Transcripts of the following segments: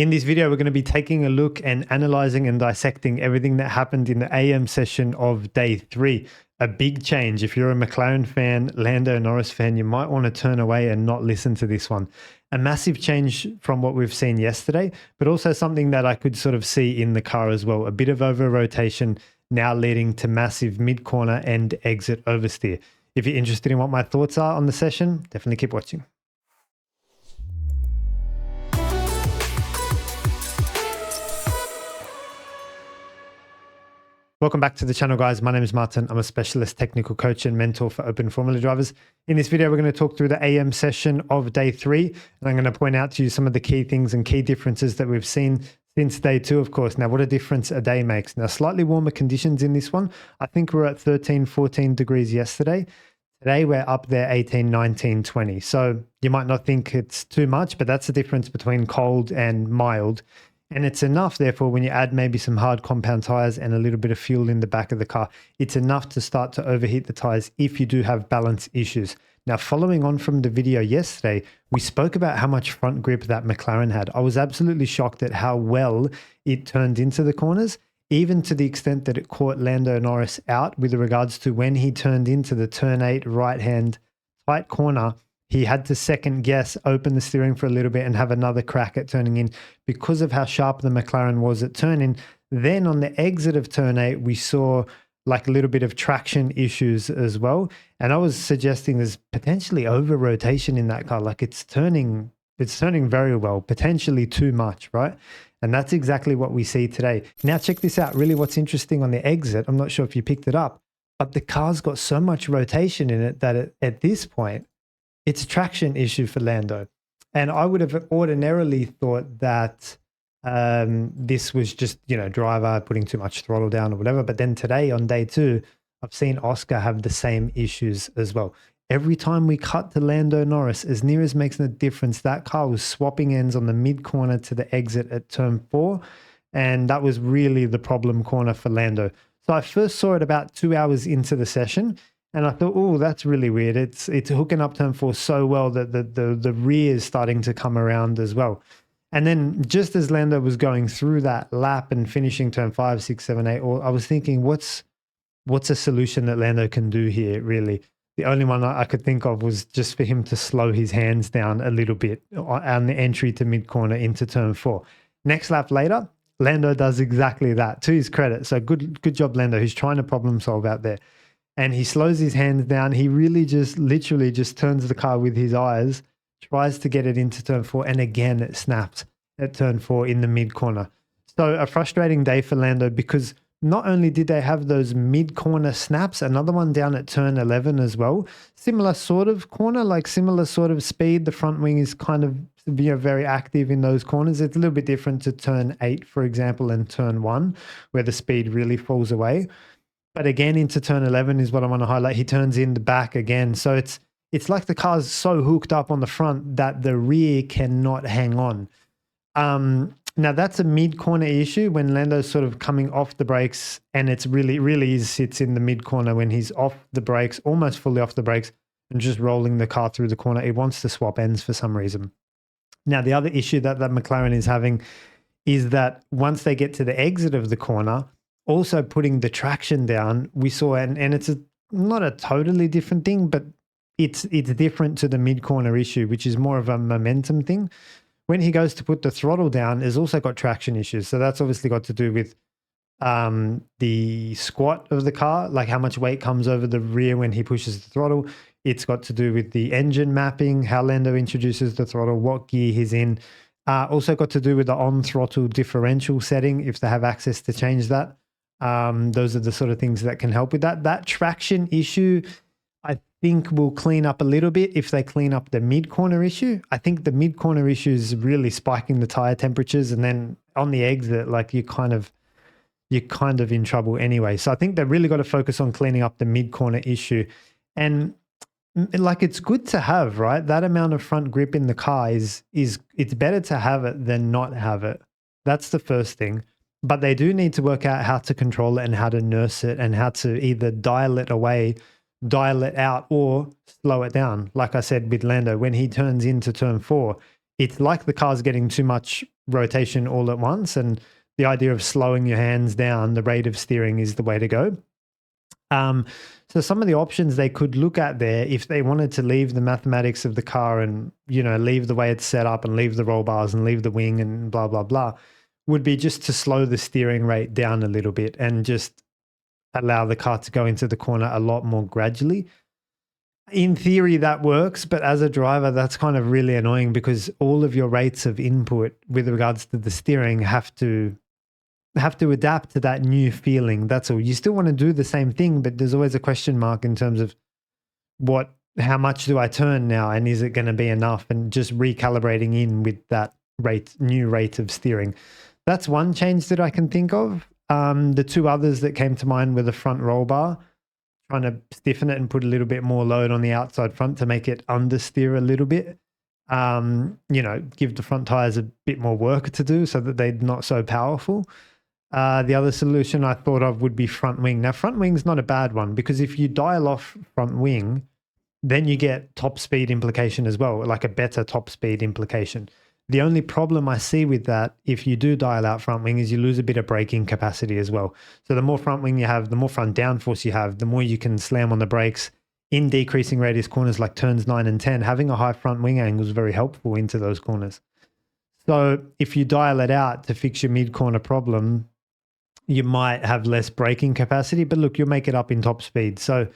In this video, we're going to be taking a look and analyzing and dissecting everything that happened in the AM session of day 3. A big change. If you're a McLaren fan, Lando Norris fan, you might want to turn away and not listen to this one. A massive change from what we've seen yesterday, but also something that I could sort of see in the car as well. A bit of over rotation now leading to massive mid-corner and exit oversteer. If you're interested in what my thoughts are on the session, definitely keep watching. Welcome back to the channel, guys. My name is Martin. I'm a specialist technical coach and mentor for open formula drivers. In this video, we're going to talk through the AM session of day 3, and I'm going to point out to you some of the key things and key differences that we've seen since day 2, of course. Now, what a difference a day makes. Now, slightly warmer conditions in this one. I think we're at 13, 14 degrees yesterday. Today, we're up there 18, 19, 20. So you might not think it's too much, but that's the difference between cold and mild. And it's enough, therefore, when you add maybe some hard compound tires and a little bit of fuel in the back of the car, it's enough to start to overheat the tires if you do have balance issues. Now, following on from the video yesterday, we spoke about how much front grip that McLaren had. I was absolutely shocked at how well it turned into the corners, even to the extent that it caught Lando Norris out with regards to when he turned into the turn 8 right-hand tight corner. He had to second guess, open the steering for a little bit and have another crack at turning in because of how sharp the McLaren was at turning. Then on the exit of turn 8, we saw like a little bit of traction issues as well. And I was suggesting there's potentially over rotation in that car. Like it's turning very well, potentially too much, right? And that's exactly what we see today. Now check this out. Really what's interesting on the exit, I'm not sure if you picked it up, but the car's got so much rotation in it that at this point, it's a traction issue for Lando. And I would have ordinarily thought that this was just, driver putting too much throttle down or whatever. But then today on day 2, I've seen Oscar have the same issues as well. Every time we cut to Lando Norris, as near as makes a difference, that car was swapping ends on the mid corner to the exit at turn 4. And that was really the problem corner for Lando. So I first saw it about 2 hours into the session. And I thought, oh, that's really weird. It's hooking up turn 4 so well that the rear is starting to come around as well. And then just as Lando was going through that lap and finishing turn 5, 6, 7, 8, I was thinking, what's a solution that Lando can do here, really? The only one I could think of was just for him to slow his hands down a little bit on the entry to mid-corner into turn 4. Next lap later, Lando does exactly that, to his credit. So good job, Lando, who's trying to problem solve out there. And he slows his hands down. He really literally just turns the car with his eyes, tries to get it into turn 4, and again it snaps at turn 4 in the mid corner. So a frustrating day for Lando because not only did they have those mid corner snaps, another one down at turn 11 as well. Similar sort of corner, like similar sort of speed. The front wing is kind of very active in those corners. It's a little bit different to turn 8, for example, and turn 1, where the speed really falls away. But again, into turn 11 is what I want to highlight. He turns in the back again. So it's like the car's so hooked up on the front that the rear cannot hang on. Now, that's a mid-corner issue when Lando's sort of coming off the brakes, and it's really sits in the mid-corner when he's off the brakes, almost fully off the brakes, and just rolling the car through the corner. It wants to swap ends for some reason. Now, the other issue that McLaren is having is that once they get to the exit of the corner, also putting the traction down, we saw, and it's not a totally different thing, but it's different to the mid-corner issue, which is more of a momentum thing. When he goes to put the throttle down, it's also got traction issues. So that's obviously got to do with the squat of the car, like how much weight comes over the rear when he pushes the throttle. It's got to do with the engine mapping, how Lando introduces the throttle, what gear he's in. Also got to do with the on-throttle differential setting, if they have access to change that. Those are the sort of things that can help with that. That traction issue, I think, will clean up a little bit if they clean up the mid-corner issue. I think the mid-corner issue is really spiking the tire temperatures, and then on the exit, like you're kind of in trouble anyway. So I think they've really got to focus on cleaning up the mid-corner issue. And like it's good to have, right? That amount of front grip in the car is it's better to have it than not have it. That's the first thing. But they do need to work out how to control it and how to nurse it and how to either dial it away, dial it out, or slow it down. Like I said with Lando, when he turns into turn 4, it's like the car's getting too much rotation all at once, and the idea of slowing your hands down, the rate of steering is the way to go. So some of the options they could look at there, if they wanted to leave the mathematics of the car and, leave the way it's set up and leave the roll bars and leave the wing and blah, blah, blah, would be just to slow the steering rate down a little bit and just allow the car to go into the corner a lot more gradually. In theory, that works, but as a driver, that's kind of really annoying because all of your rates of input with regards to the steering have to adapt to that new feeling. That's all. You still want to do the same thing, but there's always a question mark in terms of how much do I turn now, and is it going to be enough? And just recalibrating in with that new rate of steering. That's one change that I can think of. The two others that came to mind were the front roll bar, trying to stiffen it and put a little bit more load on the outside front to make it understeer a little bit. Give the front tires a bit more work to do so that they're not so powerful. The other solution I thought of would be front wing. Now, front wing's not a bad one because if you dial off front wing, then you get top speed implication as well, like a better top speed implication. The only problem I see with that, if you do dial out front wing, is you lose a bit of braking capacity as well. So the more front wing you have, the more front downforce you have, the more you can slam on the brakes in decreasing radius corners like turns 9 and 10. Having a high front wing angle is very helpful into those corners. So if you dial it out to fix your mid-corner problem, you might have less braking capacity, but look, you'll make it up in top speed. So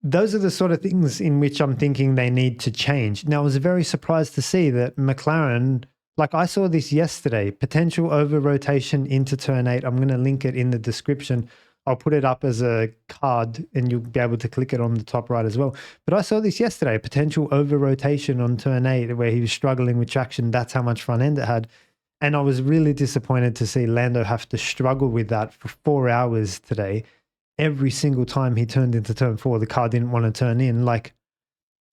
those are the sort of things in which I'm thinking they need to change. Now, I was very surprised to see that McLaren, like I saw this yesterday, potential over rotation into turn 8. I'm going to link it in the description. I'll put it up as a card and you'll be able to click it on the top right as well. But I saw this yesterday, potential over rotation on turn 8 where he was struggling with traction. That's how much front end it had. And I was really disappointed to see Lando have to struggle with that for 4 hours today. Every single time he turned into turn 4, the car didn't want to turn in. Like,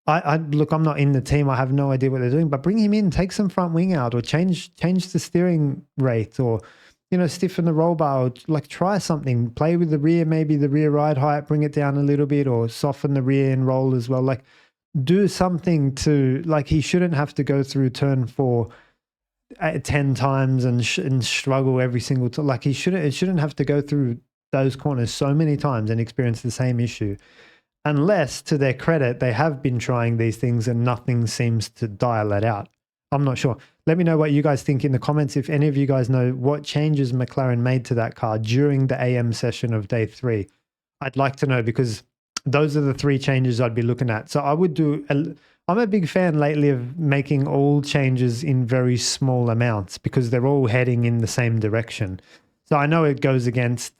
look, I'm not in the team. I have no idea what they're doing, but bring him in, take some front wing out, or change the steering rate, or, stiffen the roll bar, or like try something. Play with the rear, maybe the rear ride height, bring it down a little bit, or soften the rear end roll as well. Like, do something to, like, he shouldn't have to go through turn 4 10 times and struggle every single time. Like, it shouldn't have to go through those corners so many times and experience the same issue, unless, to their credit, they have been trying these things and nothing seems to dial it out. I'm not sure. Let me know what you guys think in the comments. If any of you guys know what changes McLaren made to that car during the AM session of day 3, I'd like to know, because those are the 3 changes I'd be looking at. So I'm a big fan lately of making all changes in very small amounts because they're all heading in the same direction. So I know it goes against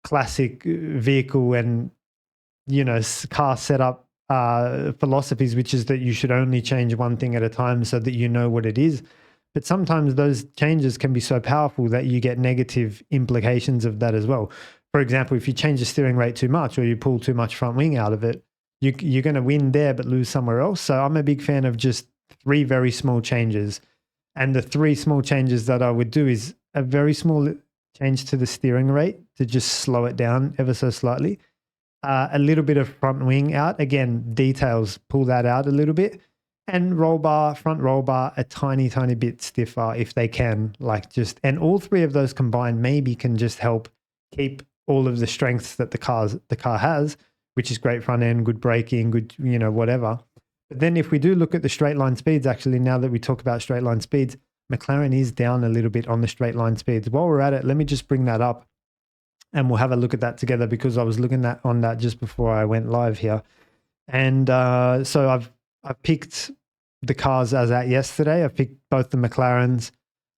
classic vehicle and, car setup philosophies, which is that you should only change one thing at a time so that you know what it is. But sometimes those changes can be so powerful that you get negative implications of that as well. For example, if you change the steering rate too much or you pull too much front wing out of it, you're going to win there but lose somewhere else. So I'm a big fan of just 3 very small changes. And the 3 small changes that I would do is a very small change to the steering rate to just slow it down ever so slightly. A little bit of front wing out. Again, details, pull that out a little bit. And front roll bar, a tiny, tiny bit stiffer if they can. And all 3 of those combined maybe can just help keep all of the strengths that the car has, which is great front end, good braking, good, whatever. But then if we do look at the straight line speeds, actually, now that we talk about straight line speeds, McLaren is down a little bit on the straight line speeds. While we're at it, let me just bring that up and we'll have a look at that together, because I was looking on that just before I went live here. And so I've picked the cars as at yesterday. I've picked both the McLarens,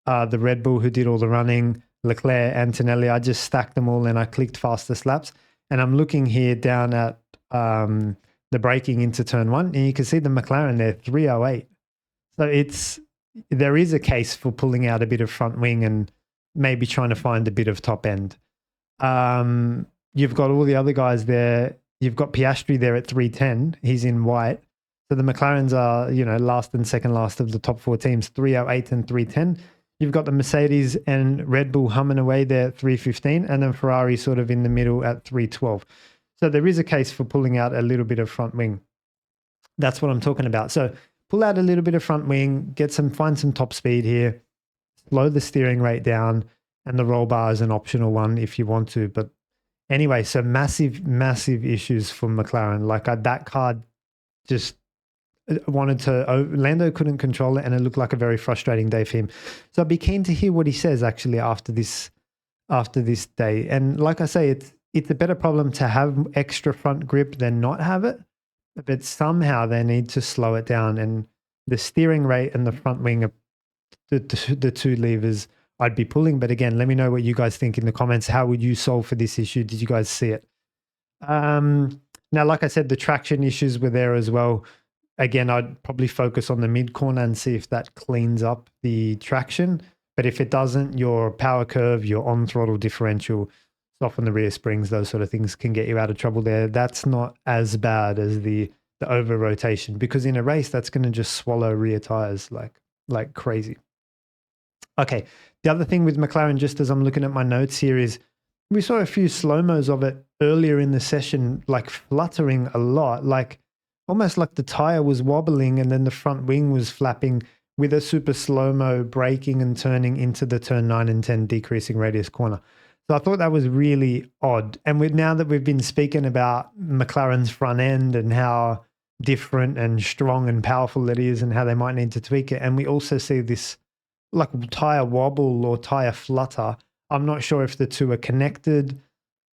the Red Bull who did all the running, Leclerc, Antonelli. I just stacked them all and I clicked fastest laps. And I'm looking here down at the braking into turn 1, and you can see the McLaren there, 308. So there is a case for pulling out a bit of front wing and maybe trying to find a bit of top end. You've got all the other guys there. You've got Piastri there at 310. He's in white. So the McLarens are, last and second last of the top 4 teams, 308 and 310. You've got the Mercedes and Red Bull humming away there at 315, and then Ferrari sort of in the middle at 312. So there is a case for pulling out a little bit of front wing. That's what I'm talking about. So pull out a little bit of front wing, find some top speed here, slow the steering rate down, and the roll bar is an optional one if you want to. But anyway, so massive, massive issues for McLaren. Like that car just wanted to, Lando couldn't control it, and it looked like a very frustrating day for him. So I'd be keen to hear what he says actually after this day. And like I say, it's a better problem to have extra front grip than not have it, but somehow they need to slow it down. And the steering rate and the front wing are the two levers I'd be pulling. But again, let me know what you guys think in the comments. How would you solve for this issue? Did you guys see it? Now, like I said, the traction issues were there as well. Again, I'd probably focus on the mid corner and see if that cleans up the traction. But if it doesn't, your power curve, your on throttle differential, soften the rear springs, those sort of things can get you out of trouble there. That's not as bad as the over rotation, because in a race, that's going to just swallow rear tires like crazy. Okay, the other thing with McLaren, just as I'm looking at my notes here, is we saw a few slow-mos of it earlier in the session, like fluttering a lot, like almost like the tire was wobbling and then the front wing was flapping with a super slow-mo braking and turning into the turn 9 and 10 decreasing radius corner. So I thought that was really odd. And now that we've been speaking about McLaren's front end and how different and strong and powerful it is and how they might need to tweak it, and we also see this like tire wobble or tire flutter, I'm not sure if the two are connected.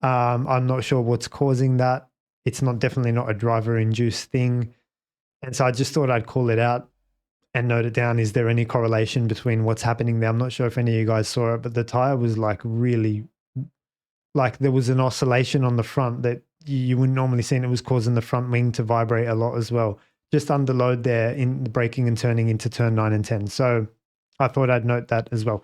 I'm not sure what's causing that. It's definitely not a driver-induced thing. And so I just thought I'd call it out and note it down. Is there any correlation between what's happening there? I'm not sure if any of you guys saw it, but the tire was like really, like there was an oscillation on the front that you wouldn't normally see, and it was causing the front wing to vibrate a lot as well. Just under load there in the braking and turning into turn 9 and 10. So I thought I'd note that as well.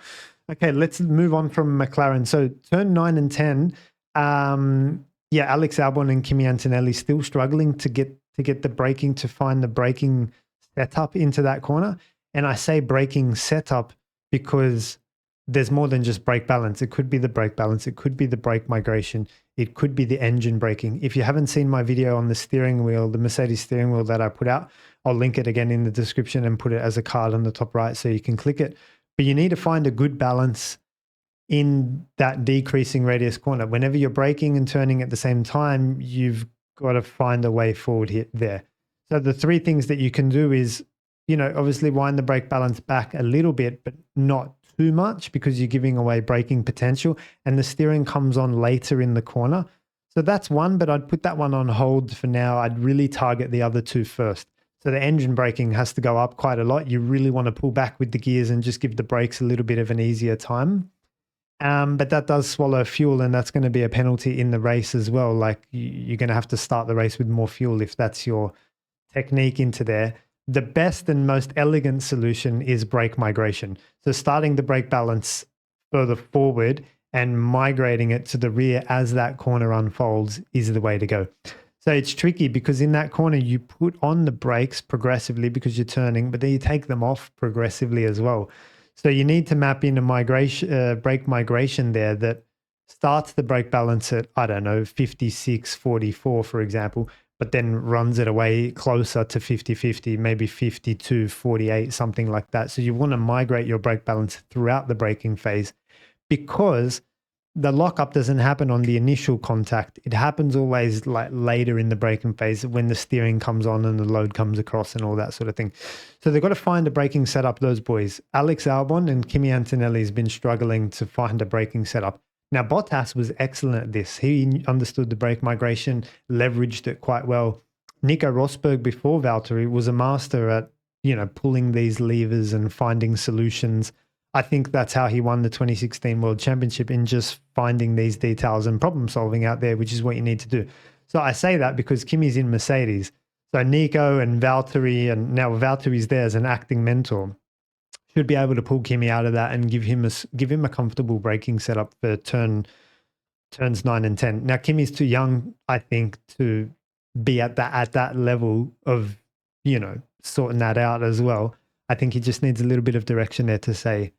Okay, let's move on from McLaren. So turn 9 and 10, Alex Albon and Kimi Antonelli still struggling to get the braking, to find the braking setup into that corner. And I say braking setup because there's more than just brake balance. It could be the brake balance. It could be the brake migration. It could be the engine braking. If you haven't seen my video on the steering wheel, the Mercedes steering wheel that I put out, I'll link it again in the description and put it as a card on the top right so you can click it. But you need to find a good balance in that decreasing radius corner. Whenever you're braking and turning at the same time, you've got to find a way forward there. So the three things that you can do is, obviously wind the brake balance back a little bit, but not too much, because you're giving away braking potential, and the steering comes on later in the corner. So that's one, but I'd put that one on hold for now. I'd really target the other two first. So the engine braking has to go up quite a lot. You really want to pull back with the gears and just give the brakes a little bit of an easier time. But that does swallow fuel, and that's going to be a penalty in the race as well. Like you're going to have to start the race with more fuel if that's your technique into there. The best and most elegant solution is brake migration. So starting the brake balance further forward and migrating it to the rear as that corner unfolds is the way to go. So it's tricky because in that corner, you put on the brakes progressively because you're turning, but then you take them off progressively as well. So you need to map in a brake migration there that starts the brake balance at, 56, 44, for example, but then runs it away closer to 50-50, maybe 52, 48, something like that. So you want to migrate your brake balance throughout the braking phase, because the lockup doesn't happen on the initial contact. It happens always like later in the braking phase when the steering comes on and the load comes across and all that sort of thing. So they've got to find a braking setup, those boys. Alex Albon and Kimi Antonelli has been struggling to find a braking setup. Now, Bottas was excellent at this. He understood the brake migration, leveraged it quite well. Nico Rosberg before Valtteri was a master at, pulling these levers and finding solutions. I think that's how he won the 2016 World Championship, in just finding these details and problem solving out there, which is what you need to do. So I say that because Kimi's in Mercedes. So Nico and Valtteri, and now Valtteri's there as an acting mentor, should be able to pull Kimi out of that and give him a comfortable braking setup for turns 9 and 10. Now Kimi's too young, I think, to be at that level of, sorting that out as well. I think he just needs a little bit of direction there to say,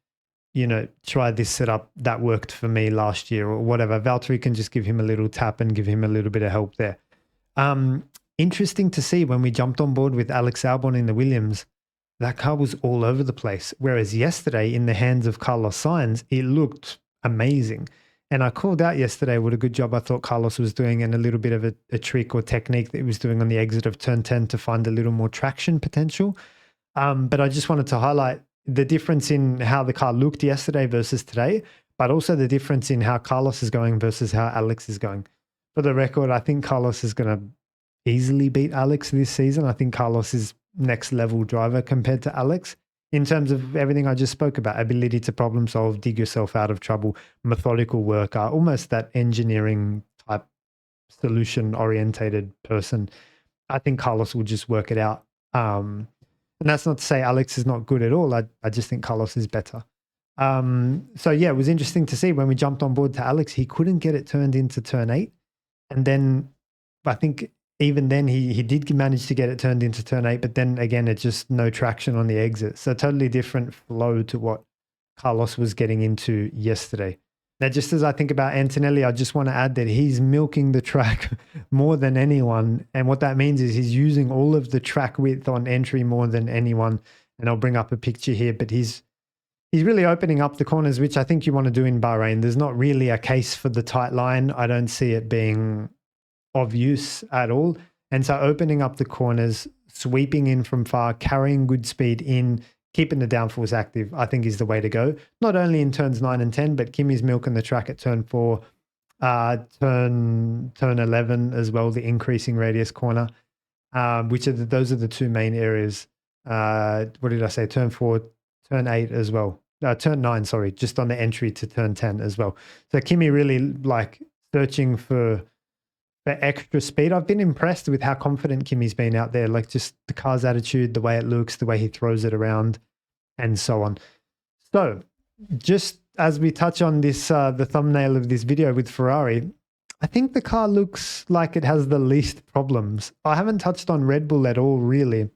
try this setup that worked for me last year or whatever. Valtteri can just give him a little tap and give him a little bit of help there. Interesting to see when we jumped on board with Alex Albon in the Williams, that car was all over the place. Whereas yesterday, in the hands of Carlos Sainz, it looked amazing. And I called out yesterday what a good job I thought Carlos was doing, and a little bit of a trick or technique that he was doing on the exit of turn 10 to find a little more traction potential. But I just wanted to highlight the difference in how the car looked yesterday versus today, but also the difference in how Carlos is going versus how Alex is going. For the record, I think Carlos is going to easily beat Alex this season. I think Carlos is next level driver compared to Alex in terms of everything I just spoke about: ability to problem solve, dig yourself out of trouble, methodical worker, almost that engineering type solution orientated person. I think Carlos will just work it out. And that's not to say Alex is not good at all. I just think Carlos is better. So yeah, it was interesting to see when we jumped on board to Alex, he couldn't get it turned into turn 8. And then I think even then he did manage to get it turned into turn 8, but then again, it's just no traction on the exit. So totally different flow to what Carlos was getting into yesterday. Now, just as I think about Antonelli, I just want to add that he's milking the track more than anyone. And what that means is he's using all of the track width on entry more than anyone. And I'll bring up a picture here, but he's really opening up the corners, which I think you want to do in Bahrain. There's not really a case for the tight line. I don't see it being of use at all. And so opening up the corners, sweeping in from far, carrying good speed in, keeping the downforce active, I think is the way to go. Not only in turns 9 and 10, but Kimi's milking the track at turn 4, turn 11 as well, the increasing radius corner, which are those are the two main areas. What did I say? Turn 4, turn 8 as well. Turn 9, sorry, just on the entry to turn 10 as well. So Kimi really like searching for extra speed. I've been impressed with how confident Kimi's been out there, like just the car's attitude, the way it looks, the way he throws it around, and so on. So just as we touch on this, the thumbnail of this video with Ferrari, I think the car looks like it has the least problems. I haven't touched on Red Bull at all, really,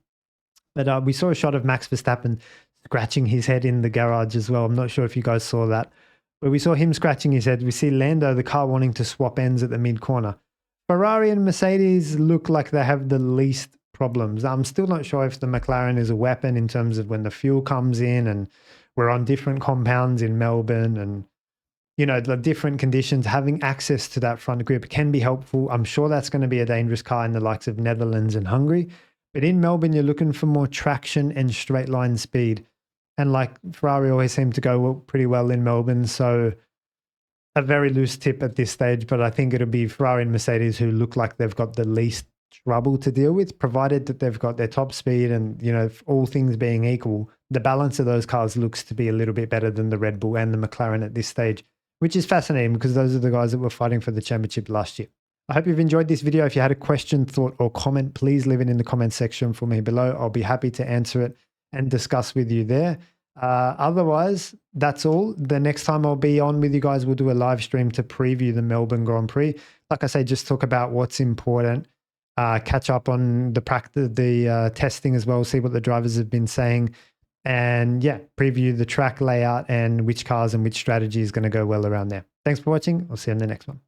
but we saw a shot of Max Verstappen scratching his head in the garage as well. I'm not sure if you guys saw that, but we saw him scratching his head. We see Lando, the car, wanting to swap ends at the mid-corner. Ferrari and Mercedes look like they have the least problems. I'm still not sure if the Mclaren is a weapon in terms of when the fuel comes in and we're on different compounds in Melbourne and, you know, the different conditions. Having access to that front grip can be helpful. I'm sure that's going to be a dangerous car in the likes of Netherlands and Hungary. But in Melbourne, you're looking for more traction and straight line speed. And like Ferrari always seem to go pretty well in Melbourne. So a very loose tip at this stage, but I think it'll be Ferrari and Mercedes who look like they've got the least trouble to deal with, provided that they've got their top speed and, you know, all things being equal, the balance of those cars looks to be a little bit better than the Red Bull and the McLaren at this stage, which is fascinating because those are the guys that were fighting for the championship last year. I hope you've enjoyed this video. If you had a question, thought, or comment, please leave it in the comment section for me below. I'll be happy to answer it and discuss with you there. Otherwise, that's all. The next time I'll be on with you guys, we'll do a live stream to preview the Melbourne Grand Prix. Like I say, just talk about what's important, catch up on the practice, the testing as well, see what the drivers have been saying, and yeah, preview the track layout and which cars and which strategy is going to go well around there. Thanks for watching. I'll see you in the next one.